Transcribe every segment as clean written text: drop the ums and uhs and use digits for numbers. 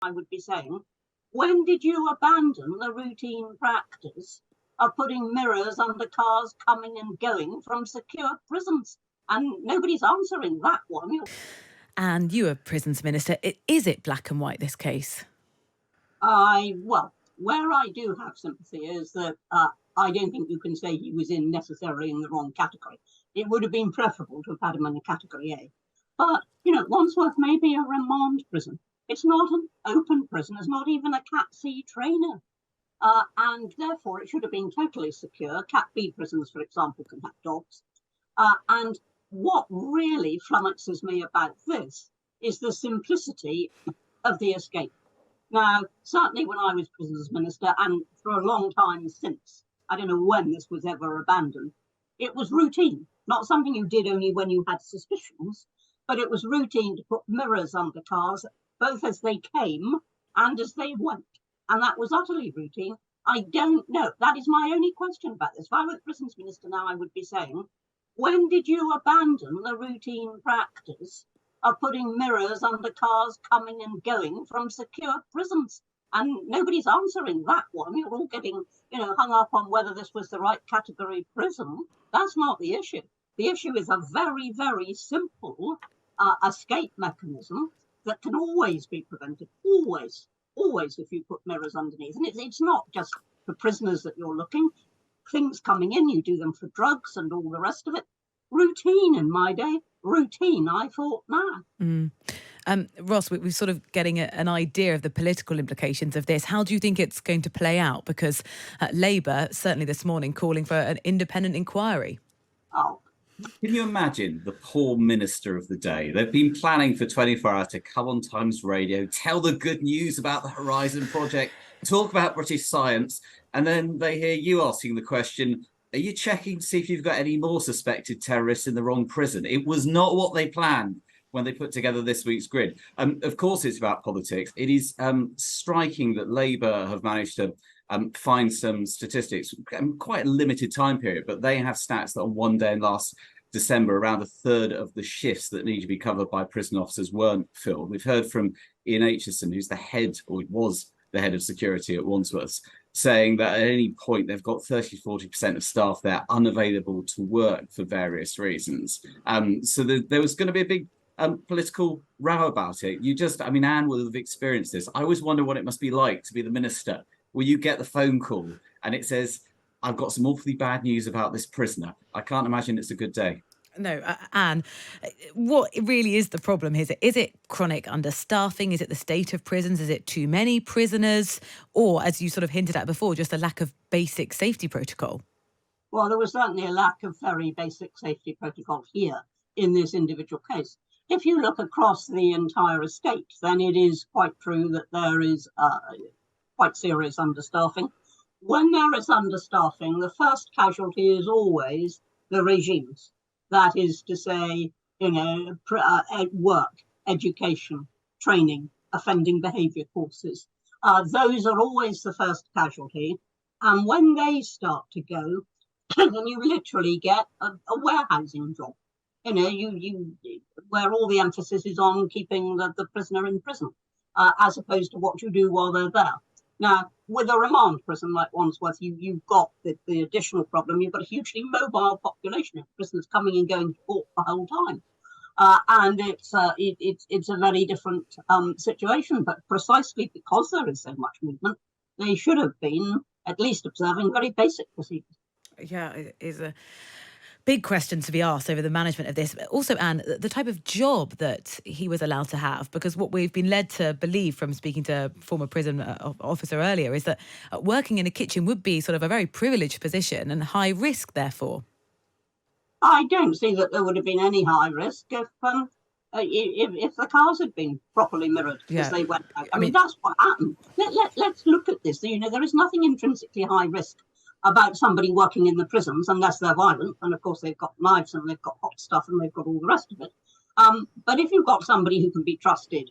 I would be saying, when did you abandon the routine practice of putting mirrors under cars coming and going from secure prisons? And nobody's answering that one. And you are Prisons Minister. Is it black and white, this case? Well, where I do have sympathy is that I don't think you can say he was necessarily in the wrong category. It would have been preferable to have had him in the category A. But, Wandsworth may be a remand prison. It's not an open prison. It's not even a Cat C trainer. And therefore, it should have been totally secure. Cat B prisons, for example, can have dogs. And what really flummoxes me about this is the simplicity of the escape. Now, certainly when I was Prisons Minister, and for a long time since, I don't know when this was ever abandoned, it was routine, not something you did only when you had suspicions, but it was routine to put mirrors under cars, both as they came and as they went. And that was utterly routine. I don't know. That is my only question about this. If I were Prisons Minister now, I would be saying, when did you abandon the routine practice of putting mirrors under cars coming and going from secure prisons? And nobody's answering that one. You're all getting, hung up on whether this was the right category prison. That's not the issue. The issue is a very, very simple escape mechanism that can always be prevented, always, if you put mirrors underneath. And it's not just for prisoners that you're looking. Things coming in, you do them for drugs and all the rest of it. Routine in my day. Routine, I thought now. Ross, we're sort of getting an idea of the political implications of this. How do you think it's going to play out? Because Labour, certainly this morning, calling for an independent inquiry. Oh. Can you imagine the poor minister of the day? They've been planning for 24 hours to come on Times Radio, tell the good news about the Horizon project, talk about British science, and then they hear you asking the question, are you checking to see if you've got any more suspected terrorists in the wrong prison? It was not what they planned when they put together this week's grid. Of course, it's about politics. It is striking that Labour have managed to find some statistics, quite a limited time period, but they have stats that on one day in last December, around a third of the shifts that need to be covered by prison officers weren't filled. We've heard from Ian Aitchison, who's the head, or was the head of security at Wandsworth, saying that at any point they've got 30-40% of staff there unavailable to work for various reasons. So there was going to be a big political row about it. Anne will have experienced this. I always wonder what it must be like to be the minister, where you get the phone call and it says, I've got some awfully bad news about this prisoner. I can't imagine it's a good day. No, Anne, what really is the problem here? Is it chronic understaffing? Is it the state of prisons? Is it too many prisoners? Or, as you sort of hinted at before, just a lack of basic safety protocol? Well, there was certainly a lack of very basic safety protocol here in this individual case. If you look across the entire estate, then it is quite true that there is quite serious understaffing. When there is understaffing, the first casualty is always the regimes. That is to say, work, education, training, offending behaviour courses. Those are always the first casualty. And when they start to go, then you literally get a warehousing job. Where all the emphasis is on keeping the prisoner in prison, as opposed to what you do while they're there. Now, with a remand prison like Wandsworth, you've got the additional problem. You've got a hugely mobile population of prisoners coming and going to court the whole time. And it's a very different situation. But precisely because there is so much movement, they should have been at least observing very basic procedures. Yeah, it is a big question to be asked over the management of this. But also, Anne, the type of job that he was allowed to have, because what we've been led to believe from speaking to a former prison officer earlier is that working in a kitchen would be sort of a very privileged position and high risk, therefore. I don't see that there would have been any high risk if the cars had been properly mirrored as they went out. I mean, that's what happened. Let's look at this. There is nothing intrinsically high risk about somebody working in the prisons unless they're violent, and of course they've got knives and they've got hot stuff and they've got all the rest of it. But if you've got somebody who can be trusted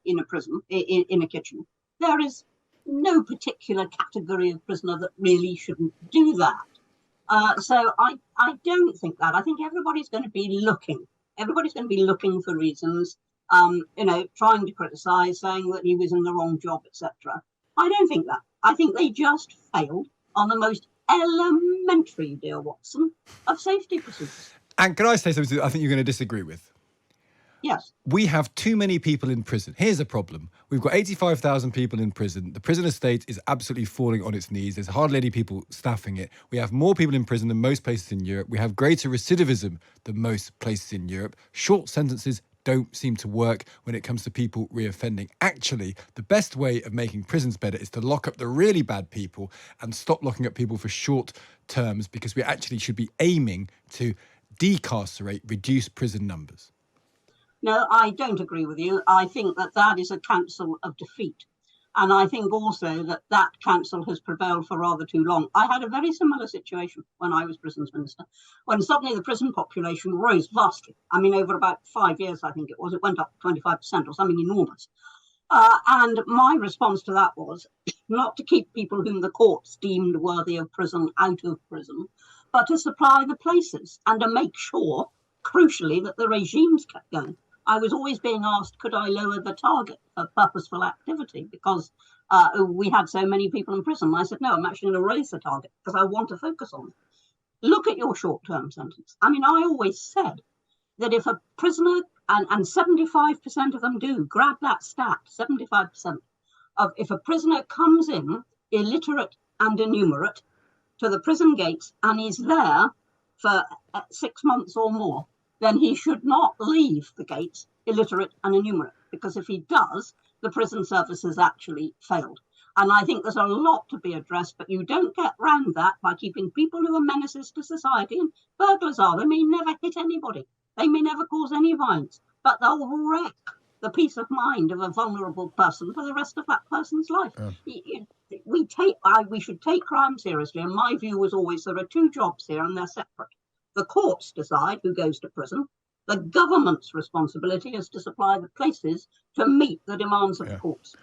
in a prison, in a kitchen, there is no particular category of prisoner that really shouldn't do that. So I don't think that. I think everybody's going to be looking. Everybody's going to be looking for reasons trying to criticise, saying that he was in the wrong job, etc. I don't think that. I think they just failed on the most elementary, dear Watson, of safety procedures. And can I say something I think you're going to disagree with? Yes. We have too many people in prison. Here's a problem. We've got 85,000 people in prison. The prison estate is absolutely falling on its knees. There's hardly any people staffing it. We have more people in prison than most places in Europe. We have greater recidivism than most places in Europe. Short sentences don't seem to work when it comes to people reoffending. Actually, the best way of making prisons better is to lock up the really bad people and stop locking up people for short terms, because we actually should be aiming to decarcerate, reduce prison numbers. No, I don't agree with you. I think that is a counsel of defeat. And I think also that counsel has prevailed for rather too long. I had a very similar situation when I was prisons minister, when suddenly the prison population rose vastly. I mean, over about 5 years, I think it went up 25% or something enormous. And my response to that was not to keep people whom the courts deemed worthy of prison out of prison, but to supply the places and to make sure, crucially, that the regimes kept going. I was always being asked, could I lower the target for purposeful activity because we had so many people in prison? I said, no, I'm actually going to raise the target because I want to focus on it. Look at your short-term sentence. I mean, I always said that if a prisoner, and 75% of them do, grab that stat, 75%, if a prisoner comes in illiterate and innumerate to the prison gates and is there for 6 months or more, then he should not leave the gates illiterate and innumerate, because if he does, the prison service has actually failed. And I think there's a lot to be addressed, but you don't get round that by keeping people who are menaces to society, and burglars are. They may never hit anybody. They may never cause any violence, but they'll wreck the peace of mind of a vulnerable person for the rest of that person's life. We should take crime seriously, and my view was always there are two jobs here and they're separate. The courts decide who goes to prison. The government's responsibility is to supply the places to meet the demands of the courts.